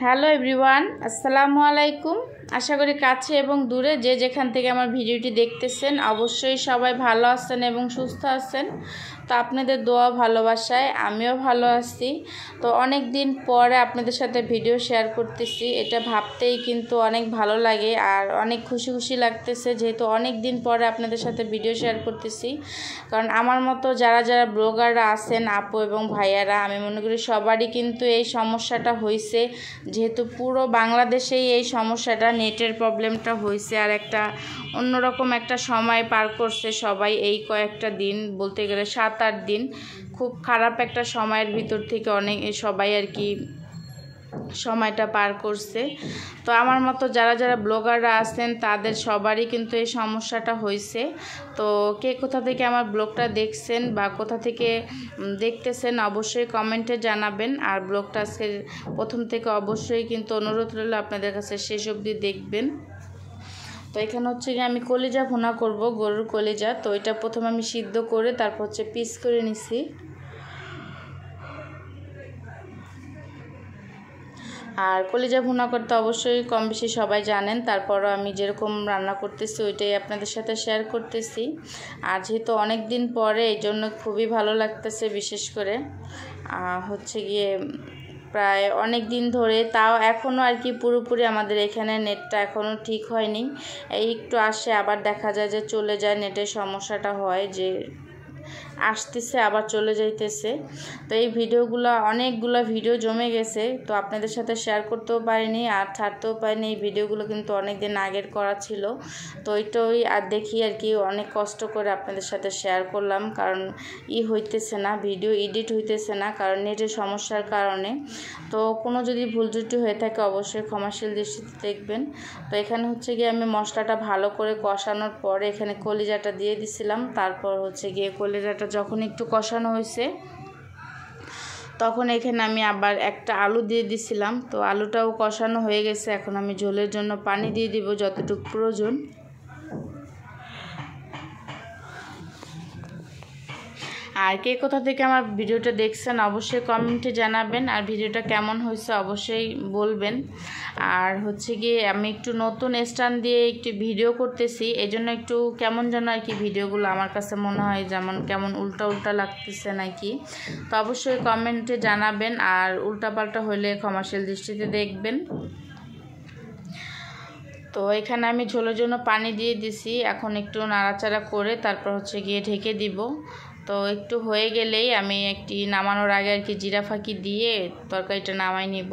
Hello everyone, আসসালামু আলাইকুম। আশা করি কাছে এবং দূরে যে যেখান থেকে আমার ভিডিওটি দেখতেছেন অবশ্যই সবাই ভালো আছেন এবং সুস্থ আছেন। তো আপনাদের দোয়া ভালোবাসায় আমিও ভালো আছি। তো অনেক দিন পরে আপনাদের সাথে ভিডিও শেয়ার করতেছি, এটা ভাবতেই কিন্তু অনেক ভালো লাগে আর অনেক খুশি খুশি লাগতেছে, যেহেতু অনেক দিন পরে আপনাদের সাথে ভিডিও শেয়ার করতেছি। কারণ আমার মতো যারা যারা ব্লগাররা আছেন আপু এবং ভাইয়ারা, আমি মনে করি সবারই কিন্তু এই সমস্যাটা হয়েছে, যেহেতু পুরো বাংলাদেশেই এই সমস্যাটা, নেটের প্রবলেমটা হয়েছে। আর একটা অন্যরকম একটা সময় পার করছে সবাই, এই কয়েকটা দিন বলতে গেলে 7-8 দিন খুব খারাপ একটা সময়ের ভিতর থেকে অনেক সবাই আর কি সময়টা পার করছে। তো আমার মতো যারা যারা ব্লগাররা আছেন তাদের সবারই কিন্তু এই সমস্যাটা হয়েছে। তো কে কোথা থেকে আমার ব্লগটা দেখছেন বা কোথা থেকে দেখতেছেন অবশ্যই কমেন্টে জানাবেন। আর ব্লগটা আজকে প্রথম থেকে অবশ্যই কিন্তু অনুরোধ রইল আপনাদের কাছে শেষ অবধি দেখবেন। তো এখানে হচ্ছে গিয়ে আমি কলিজা ভুনা করব, গরুর কলিজা। তো এটা প্রথমে আমি সিদ্ধ করে তারপর হচ্ছে পিস করে নিছি। আর কলিজা ভুনা করতে অবশ্যই কম বেশি সবাই জানেন, তারপরও আমি যেরকম রান্না করতেছি ওইটাই আপনাদের সাথে শেয়ার করতেছি। আর যেহেতু অনেক দিন পরে এই জন্য খুবই ভালো লাগতেছে, বিশেষ করে হচ্ছে গিয়ে প্রায় অনেক দিন ধরে, তাও এখনও আর কি পুরোপুরি আমাদের এখানে নেটটা এখনও ঠিক হয়নি। এই একটু আসে আবার দেখা যায় যে চলে যায়, নেটের সমস্যাটা হয় যে আসতেছে আবার চলে যাইতেছে। তো এই ভিডিওগুলো অনেকগুলো ভিডিও জমে গেছে, তো আপনাদের সাথে শেয়ার করতেও পারিনি আর ছাড়তেও পারিনি। এই ভিডিওগুলো কিন্তু অনেক দিন আগের করা ছিল, তো ওইটাই আর দেখি আর কি অনেক কষ্ট করে আপনাদের সাথে শেয়ার করলাম। কারণ হইতেছে না, ভিডিও এডিট হইতেছে না, কারণ নেটের সমস্যার কারণে। তো কোনো যদি ভুল ত্রুটি হয়ে থাকে অবশ্যই ক্ষমাশীল দৃষ্টিতে দেখবেন। তো এখানে হচ্ছে গিয়ে আমি মশলাটা ভালো করে কষানোর পরে এখানে কলিজাটা দিয়ে দিছিলাম। তারপর হচ্ছে গিয়ে কলিজাটা যখন একটু কষানো হয়েছে তখন এখানে আমি আবার একটা আলু দিয়ে দিছিলাম। তো আলুটাও কষানো হয়ে গেছে, এখন আমি ঝোলের জন্য পানি দিয়ে দিব যতটুকু প্রয়োজন। আর কে কোথা থেকে আমার ভিডিওটা দেখছেন অবশ্যই কমেন্টে জানাবেন, আর ভিডিওটা কেমন হয়েছে অবশ্যই বলবেন। আর হচ্ছে গিয়ে আমি একটু নতুন স্ট্যান্ড দিয়ে একটু ভিডিও করতেছি, এই জন্য একটু কেমন যেন আর কি ভিডিওগুলো আমার কাছে মনে হয় যেমন কেমন উল্টা উল্টা লাগতেছে নাকি। তো অবশ্যই কমেন্টে জানাবেন, আর উল্টাপাল্টা হলে ক্ষমাশীল দৃষ্টিতে দেখবেন। তো এখানে আমি ঝোলের জন্য পানি দিয়ে দিছি, এখন একটু নাড়াচাড়া করে তারপর হচ্ছে গিয়ে ঢেকে দিব। তো একটু হয়ে গেলেই আমি একটি নামানোর আগে আর কি জিরা ফাঁকি দিয়ে তরকারিটা নামাই নিব।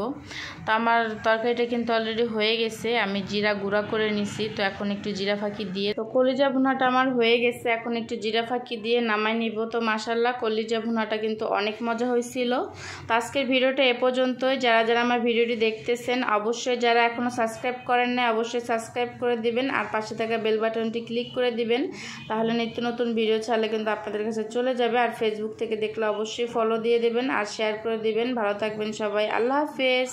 তো আমার তরকারিটা কিন্তু অলরেডি হয়ে গেছে, আমি জিরা গুঁড়া করে নিছি। তো এখন একটু জিরা ফাঁকি দিয়ে, তো কলিজা ভুনাটা আমার হয়ে গেছে, এখন একটু জিরা ফাঁকি দিয়ে নামাই নিব। তো মাশাআল্লাহ কলিজা ভুনাটা কিন্তু অনেক মজা হয়েছিল। তো আজকের ভিডিওটা এ পর্যন্তই। যারা যারা আমার ভিডিওটি দেখতেছেন অবশ্যই, যারা এখনও সাবস্ক্রাইব করেন না অবশ্যই সাবস্ক্রাইব করে দিবেন, আর পাশে থাকা বেল বাটনটি ক্লিক করে দিবেন, তাহলে নিত্য নতুন ভিডিও ছাড়লে কিন্তু আপনাদের কাছে চলে যাবে। আর ফেসবুক থেকে দেখলে অবশ্যই ফলো দিয়ে দেবেন আর শেয়ার করে দিবেন। ভালো থাকবেন সবাই, আল্লাহ হাফেজ।